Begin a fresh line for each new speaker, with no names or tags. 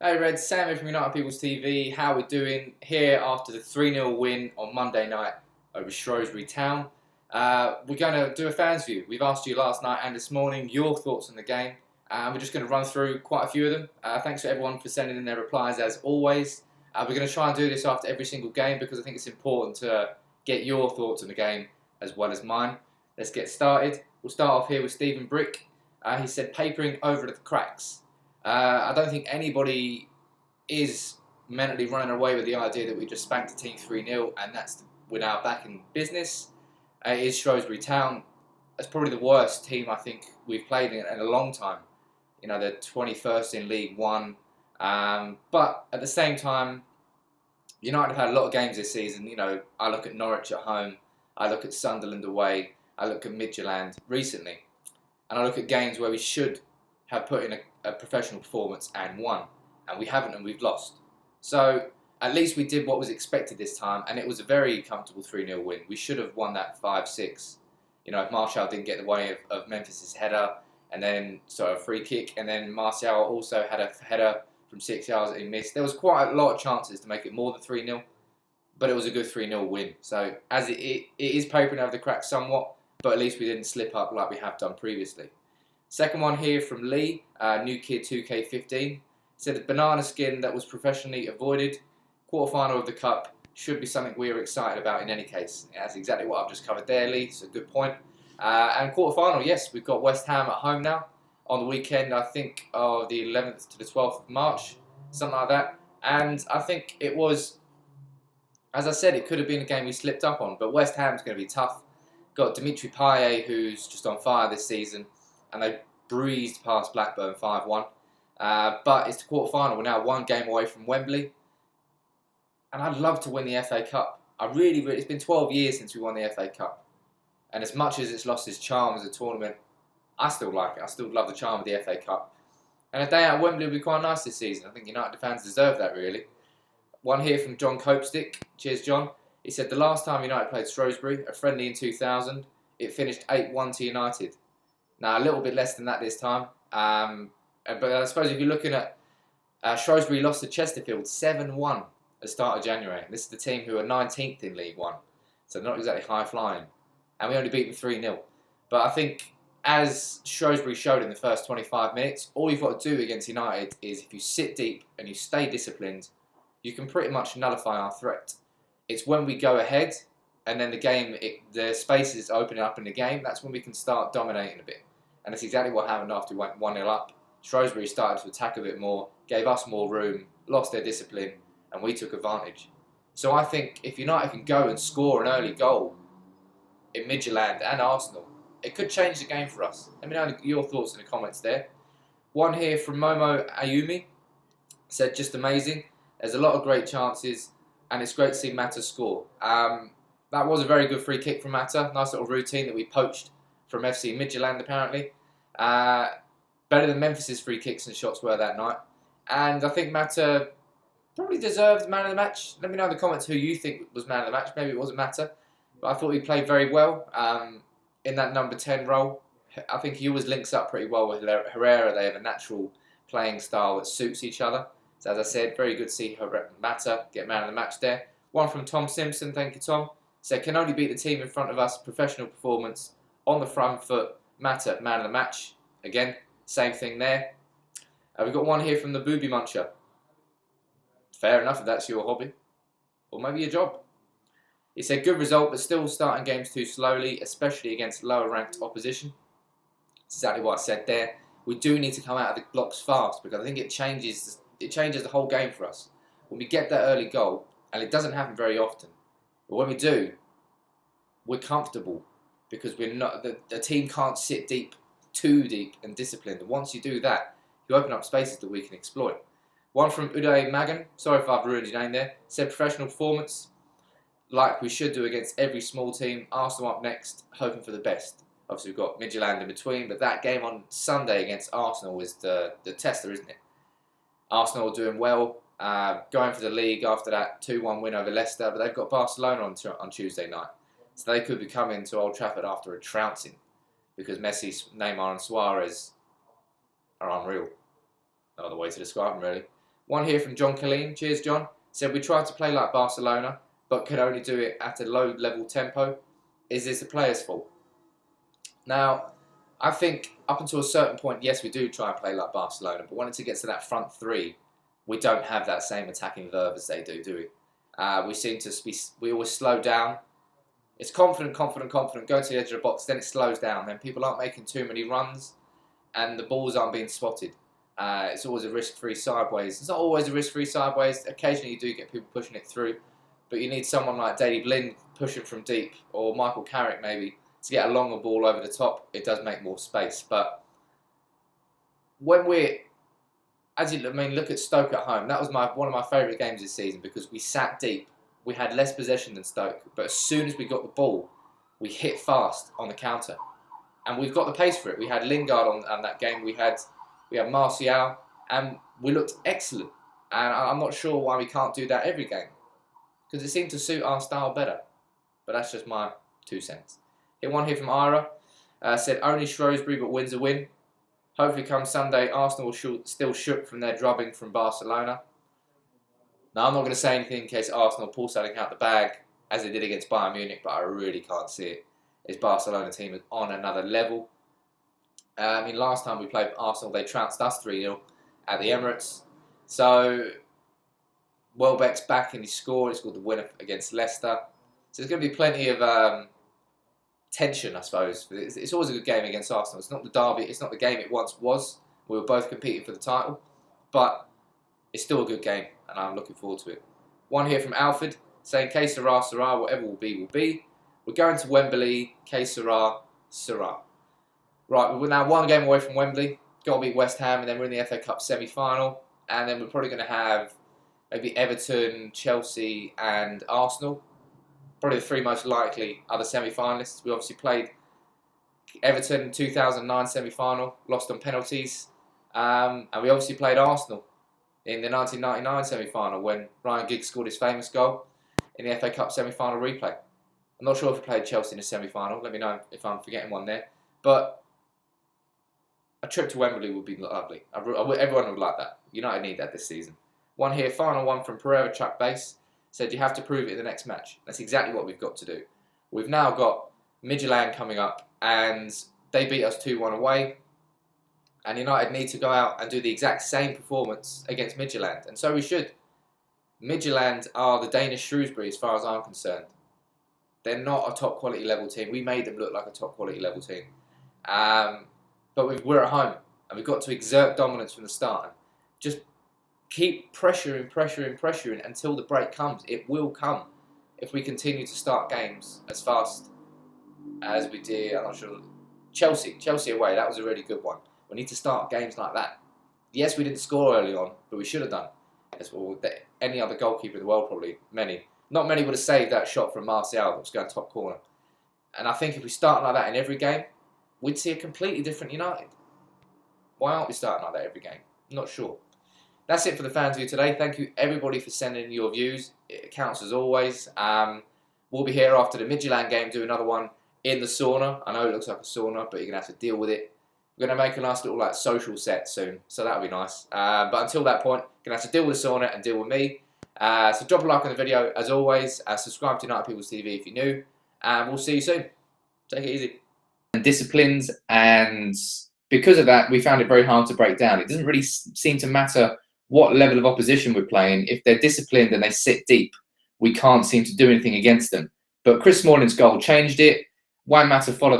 Hey Red, Sam here from United People's TV. How are we doing here after the 3-0 win on Monday night over Shrewsbury Town? We're going to do a fans view. We've asked you last night and this morning your thoughts on the game. We're just going to run through quite a few of them. Thanks to everyone for sending in their replies as always. We're going to try and do this after every single game because I think it's important to get your thoughts on the game as well as mine. Let's get started. We'll start off here with Stephen Brick. He said papering over the cracks. I don't think anybody is mentally running away with the idea that we just spanked the team 3-0 and we're now back in business. It is Shrewsbury Town. It's probably the worst team I think we've played in a long time. You know, they're 21st in League One. But at the same time, United have had a lot of games this season. You know, I look at Norwich at home. I look at Sunderland away. I look at Midtjylland recently. And I look at games where we should have put in a professional performance and won. And we haven't, and we've lost. So at least we did what was expected this time, and it was a very comfortable 3-0 win. We should have won that 5-6. You know, if Martial didn't get the way of Memphis's header, and then a free kick, and then Martial also had a header from 6 yards that he missed. There was quite a lot of chances to make it more than 3-0, but it was a good 3-0 win. So as it is papering over the cracks somewhat, but at least we didn't slip up like we have done previously. Second one here from Lee, New Kid 2K15. Said a banana skin that was professionally avoided. Quarter-final of the Cup should be something we are excited about in any case. That's exactly what I've just covered there, Lee. It's a good point. And quarter-final, yes, we've got West Ham at home now. On the weekend, I think, of the 11th to the 12th of March. Something like that. And I think it was, as I said, it could have been a game we slipped up on. But West Ham's going to be tough. Got Dimitri Payet, who's just on fire this season. And they breezed past Blackburn 5-1. But it's the quarter-final. We're now one game away from Wembley. And I'd love to win the FA Cup. It's been 12 years since we won the FA Cup. And as much as it's lost its charm as a tournament, I still like it. I still love the charm of the FA Cup. And a day out at Wembley would be quite nice this season. I think United fans deserve that, really. One here from John Copestick. Cheers, John. He said, the last time United played Shrewsbury, a friendly in 2000, it finished 8-1 to United. Now, a little bit less than that this time. But I suppose if you're looking at Shrewsbury lost to Chesterfield 7-1 at the start of January. This is the team who are 19th in League One, so not exactly high-flying. And we only beat them 3-0. But I think, as Shrewsbury showed in the first 25 minutes, all you've got to do against United is if you sit deep and you stay disciplined, you can pretty much nullify our threat. It's when we go ahead and then the space is opening up in the game, that's when we can start dominating a bit. And that's exactly what happened after we went 1-0 up. Shrewsbury started to attack a bit more, gave us more room, lost their discipline, and we took advantage. So I think if United can go and score an early goal in Midtjylland and Arsenal, it could change the game for us. Let me know your thoughts in the comments there. One here from Momo Ayumi said, just amazing. There's a lot of great chances, and it's great to see Mata score. That was a very good free kick from Mata. Nice little routine that we poached from FC Midtjylland, apparently. Better than Memphis's free kicks and shots were that night. And I think Mata probably deserved man of the match. Let me know in the comments who you think was man of the match. Maybe it wasn't Mata. But I thought he played very well in that number 10 role. I think he always links up pretty well with Herrera. They have a natural playing style that suits each other. So as I said, very good to see Mata get man of the match there. One from Tom Simpson. Thank you, Tom. Said, can only beat the team in front of us. Professional performance on the front foot. Mata, man of the match. Again, same thing there. We've got one here from the Booby Muncher. Fair enough if that's your hobby. Or maybe your job. He said, good result, but still starting games too slowly, especially against lower ranked opposition. That's exactly what I said there. We do need to come out of the blocks fast because I think it changes the whole game for us. When we get that early goal, and it doesn't happen very often, but when we do, we're comfortable because we're not. The team can't sit too deep and disciplined. And once you do that, you open up spaces that we can exploit. One from Uday Magan, sorry if I've ruined your name there, said professional performance, like we should do against every small team. Arsenal up next, hoping for the best. Obviously we've got Midtjylland in between, but that game on Sunday against Arsenal is the tester, isn't it? Arsenal are doing well, going for the league after that 2-1 win over Leicester, but they've got Barcelona on Tuesday night. So they could be coming to Old Trafford after a trouncing because Messi, Neymar and Suarez are unreal. No other way to describe them, really. One here from John Colleen. Cheers, John. Said, we tried to play like Barcelona, but could only do it at a low-level tempo. Is this the players' fault? Now, I think up until a certain point, yes, we do try and play like Barcelona, but when it gets to that front three, we don't have that same attacking verve as they do we? We seem to we always slow down. It's confident, go to the edge of the box, then it slows down. Then people aren't making too many runs, and the balls aren't being spotted. It's always a risk-free sideways. It's not always a risk-free sideways. Occasionally you do get people pushing it through, but you need someone like Daley Blind pushing from deep, or Michael Carrick maybe, to get a longer ball over the top. It does make more space. But when we're, look at Stoke at home. That was one of my favourite games this season because we sat deep. We had less possession than Stoke, but as soon as we got the ball, we hit fast on the counter, and we've got the pace for it. We had Lingard on that game. We had Martial, and we looked excellent. And I'm not sure why we can't do that every game, because it seemed to suit our style better. But that's just my 2 cents. One here from Ira. Said, only Shrewsbury, but wins a win. Hopefully come Sunday, Arsenal will still shook from their drubbing from Barcelona. Now, I'm not going to say anything in case Arsenal pull something out the bag, as they did against Bayern Munich, but I really can't see it. This Barcelona team is on another level. Last time we played Arsenal, they trounced us 3-0 at the Emirates. So, Welbeck's back and he scored. He scored the winner against Leicester. So there's going to be plenty of tension, I suppose. It's always a good game against Arsenal. It's not the derby. It's not the game it once was. We were both competing for the title. But it's still a good game, and I'm looking forward to it. One here from Alfred, saying, que sera, sera, whatever will be, will be. We're going to Wembley, que sera, sera. Right, we're now 1 game away from Wembley. Got to beat West Ham, and then we're in the FA Cup semi-final. And then we're probably going to have maybe Everton, Chelsea, and Arsenal. Probably the 3 most likely other semi-finalists. We obviously played Everton in 2009 semi-final, lost on penalties. And we obviously played Arsenal in the 1999 semi-final when Ryan Giggs scored his famous goal in the FA Cup semi-final replay. I'm not sure if we played Chelsea in the semi-final. Let me know if I'm forgetting one there. But a trip to Wembley would be lovely. Everyone would like that. United need that this season. One here, final one from Pereira Chuck Base. Said you have to prove it in the next match. That's exactly what we've got to do. We've now got Midtjylland coming up, and they beat us 2-1 away. And United need to go out and do the exact same performance against Midtjylland. And so we should. Midtjylland are the Danish Shrewsbury as far as I'm concerned. They're not a top quality level team. We made them look like a top quality level team. But we're at home, and we've got to exert dominance from the start. Just keep pressuring until the break comes. It will come if we continue to start games as fast as we did. I'm not sure. Chelsea away, that was a really good one. We need to start games like that. Yes, we didn't score early on, but we should have done. As well, any other goalkeeper in the world, probably not many would have saved that shot from Martial that was going top corner. And I think if we start like that in every game, we'd see a completely different United. Why aren't we starting like that every game? I'm not sure. That's it for the fans view today. Thank you everybody for sending in your views. It counts as always. We'll be here after the Midtjylland game, do another one in the sauna. I know it looks like a sauna, but you're going to have to deal with it. We're going to make a nice little social set soon, so that'll be nice. But until that point, you're going to have to deal with the sauna and deal with me. So drop a like on the video as always. Subscribe to United People's TV if you're new. And we'll see you soon. Take it easy. And disciplines, and because of that, we found it very hard to break down. It doesn't really seem to matter what level of opposition we're playing. If they're disciplined and they sit deep, we can't seem to do anything against them. But Chris Smalling's goal changed it. Juan Mata followed